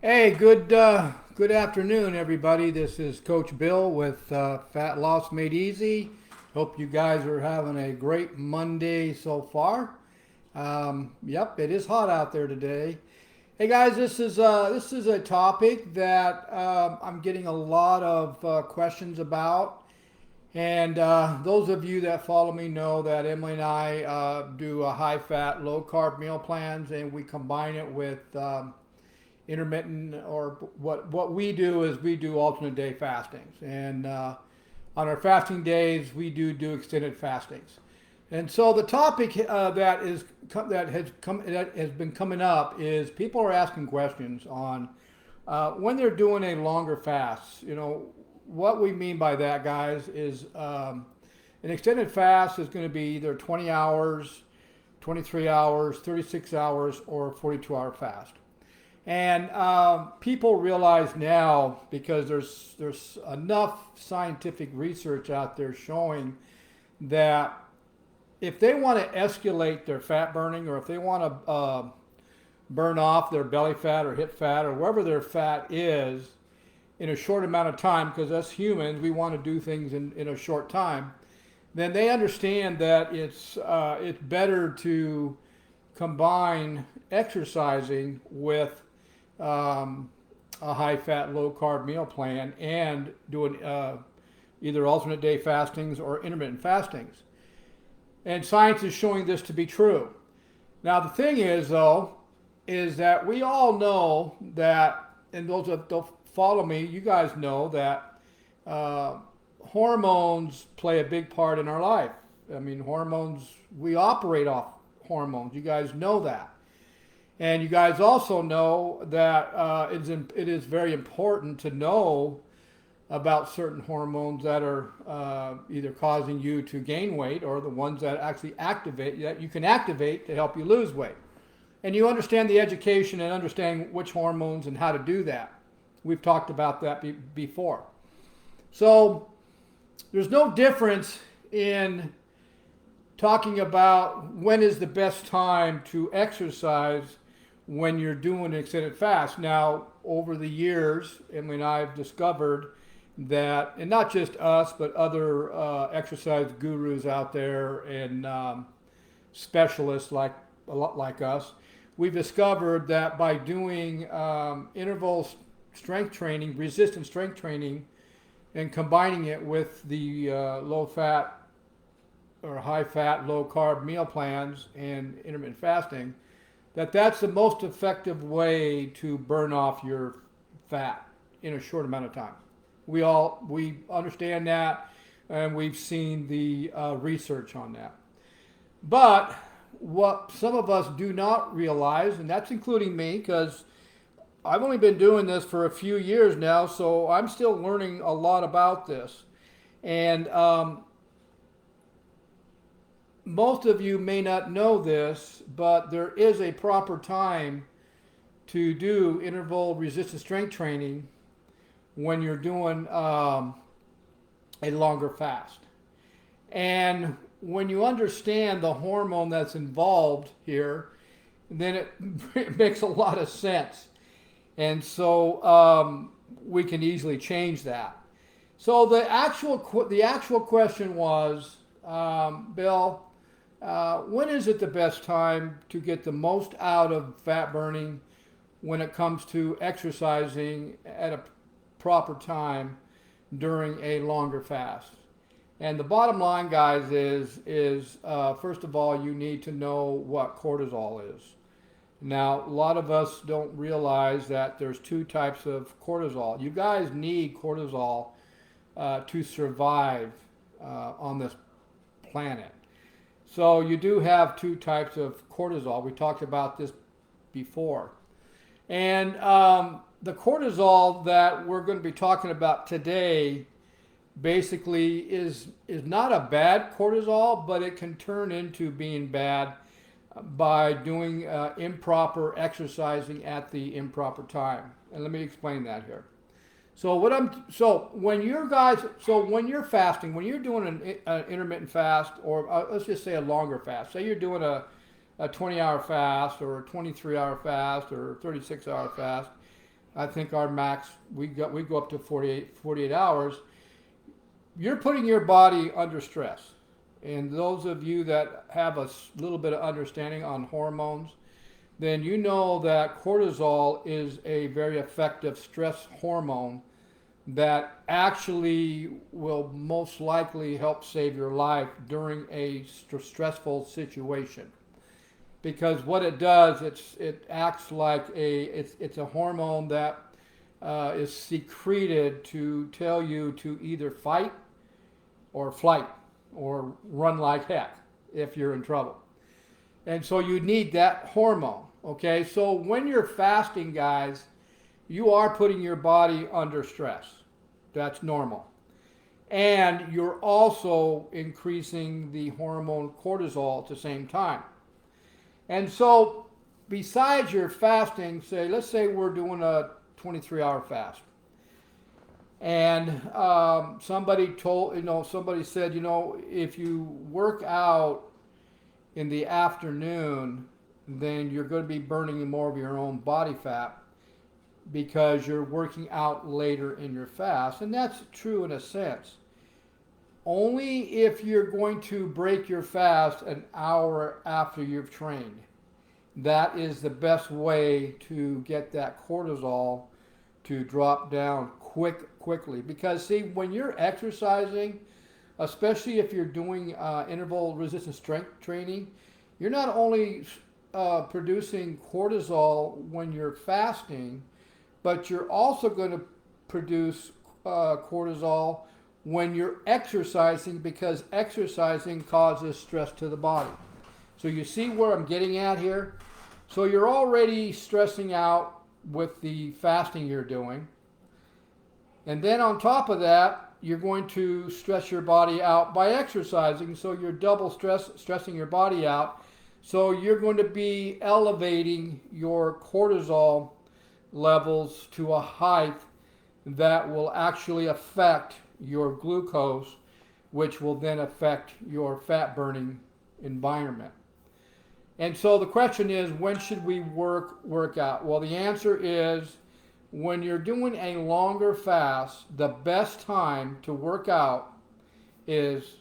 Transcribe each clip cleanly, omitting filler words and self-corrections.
Hey, good afternoon, everybody. This is Coach Bill with Fat Loss Made Easy. Hope you guys are having a great Monday so far. Yep, it is hot out there today. Hey guys, this is a topic that I'm getting a lot of questions about, and those of you that follow me know that Emily and I do a high fat, low carb meal plans, and we combine it with intermittent, or what we do is we do alternate day fastings, and on our fasting days we do extended fastings. And so the topic that has been coming up is people are asking questions on when they're doing a longer fast. What we mean by that, guys, is an extended fast is going to be either 20 hours, 23 hours, 36 hours, or 42-hour fast. And people realize now, because there's enough scientific research out there showing that if they want to escalate their fat burning, or if they want to burn off their belly fat or hip fat or wherever their fat is in a short amount of time, because us humans, we want to do things in a short time, then they understand that it's better to combine exercising with um, a high fat, low carb meal plan and doing either alternate day fastings or intermittent fastings. And science is showing this to be true. Now, the thing is, though, is that we all know that, and those that don't follow me, you guys know that uh, hormones play a big part in our life. I mean, hormones, we operate off hormones. You guys know that. And you guys also know that it is very important to know about certain hormones that are either causing you to gain weight, or the ones that actually activate, that you can activate to help you lose weight. And you understand the education and understand which hormones and how to do that. We've talked about that before. So there's no difference in talking about when is the best time to exercise when you're doing an extended fast. Now, over the years, Emily and I have discovered that, and not just us, but other exercise gurus out there, and specialists like a lot like us, we've discovered that by doing interval strength training, resistance strength training, and combining it with the low fat or high fat, low carb meal plans and intermittent fasting, that's the most effective way to burn off your fat in a short amount of time. We understand that, and we've seen the research on that. But what some of us do not realize, and that's including me, because I've only been doing this for a few years now, so I'm still learning a lot about this. And most of you may not know this, but there is a proper time to do interval resistance strength training when you're doing a longer fast. And when you understand the hormone that's involved here, then it makes a lot of sense. And so we can easily change that. So the actual question was, Bill, when is it the best time to get the most out of fat burning when it comes to exercising at a proper time during a longer fast? And the bottom line, guys, is first of all, you need to know what cortisol is. Now, a lot of us don't realize that there's two types of cortisol. You guys need cortisol to survive on this planet. So you do have two types of cortisol. We talked about this before. And the cortisol that we're going to be talking about today basically is not a bad cortisol, but it can turn into being bad by doing improper exercising at the improper time. And let me explain that here. When you're fasting, when you're doing an intermittent fast, or let's just say a longer fast, say you're doing a 20-hour fast or a 23-hour fast or a 36-hour fast, I think our max, we go up to 48 hours. You're putting your body under stress. And those of you that have a little bit of understanding on hormones, then you know that cortisol is a very effective stress hormone that actually will most likely help save your life during a stressful situation. Because what it does, it acts like it's a hormone that is secreted to tell you to either fight or flight or run like heck if you're in trouble. And so you need that hormone. Okay, so when you're fasting, guys, you are putting your body under stress. That's normal. And you're also increasing the hormone cortisol at the same time. And so, besides your fasting, let's say we're doing a 23-hour fast. And somebody said, if you work out in the afternoon, then you're going to be burning more of your own body fat because you're working out later in your fast. And that's true in a sense. Only if you're going to break your fast an hour after you've trained. That is the best way to get that cortisol to drop down quickly. Because see, when you're exercising, especially if you're doing interval resistance strength training, you're not only producing cortisol when you're fasting, but you're also going to produce cortisol when you're exercising, because exercising causes stress to the body. So you see where I'm getting at here? So you're already stressing out with the fasting you're doing. And then on top of that, you're going to stress your body out by exercising. So you're double stressing your body out. So you're going to be elevating your cortisol levels to a height that will actually affect your glucose, which will then affect your fat burning environment. And so the question is, when should we work out? Well, the answer is when you're doing a longer fast, the best time to work out is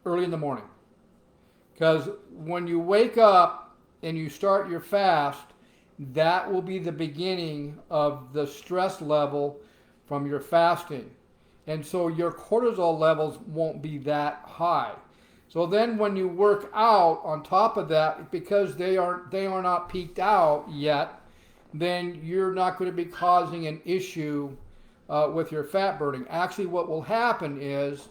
early in the morning. Because when you wake up and you start your fast, that will be the beginning of the stress level from your fasting. And so your cortisol levels won't be that high. So then when you work out on top of that, because they are not peaked out yet, then you're not going to be causing an issue with your fat burning. Actually, what will happen is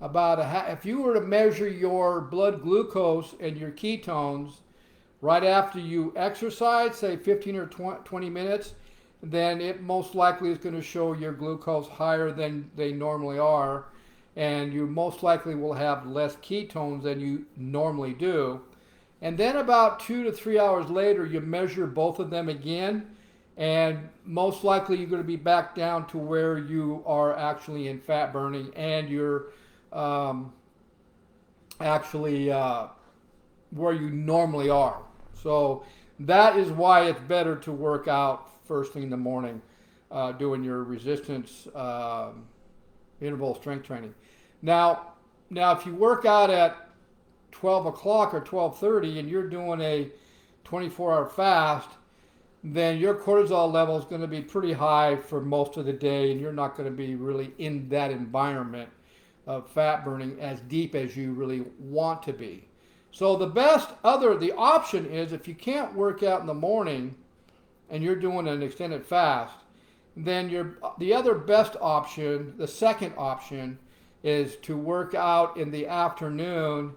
if you were to measure your blood glucose and your ketones right after you exercise, say 15 or 20 minutes, then it most likely is going to show your glucose higher than they normally are, and you most likely will have less ketones than you normally do. And then about 2 to 3 hours later, you measure both of them again, and most likely you're going to be back down to where you are actually in fat burning, and you're actually where you normally are. So that is why it's better to work out first thing in the morning, doing your resistance interval strength training. Now, if you work out at 12 o'clock or 12:30 and you're doing a 24-hour fast, then your cortisol level is going to be pretty high for most of the day, and you're not going to be really in that environment of fat burning as deep as you really want to be. So the option is, if you can't work out in the morning and you're doing an extended fast, then the other best option, the second option, is to work out in the afternoon,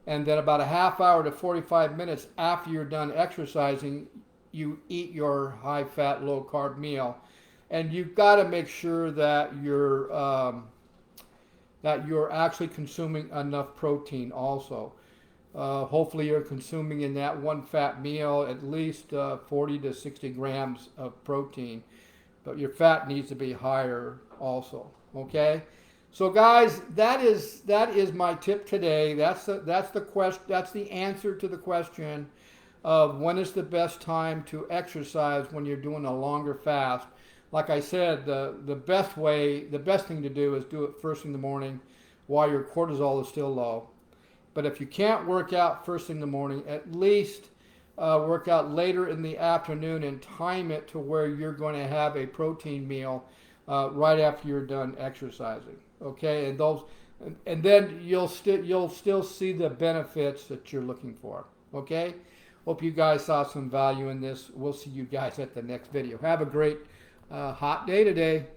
and then about a half hour to 45 minutes after you're done exercising, you eat your high-fat, low-carb meal. And you've got to make sure that you're actually consuming enough protein also. Hopefully you're consuming in that one fat meal at least 40 to 60 grams of protein, but your fat needs to be higher also. Okay, so guys, that is my tip today. That's the answer to the question. of when is the best time to exercise when you're doing a longer fast. Like I said, the best thing to do is do it first in the morning while your cortisol is still low. But if you can't work out first thing in the morning, at least work out later in the afternoon and time it to where you're going to have a protein meal right after you're done exercising. Okay, and then you'll still see the benefits that you're looking for. Okay, hope you guys saw some value in this. We'll see you guys at the next video. Have a great hot day today.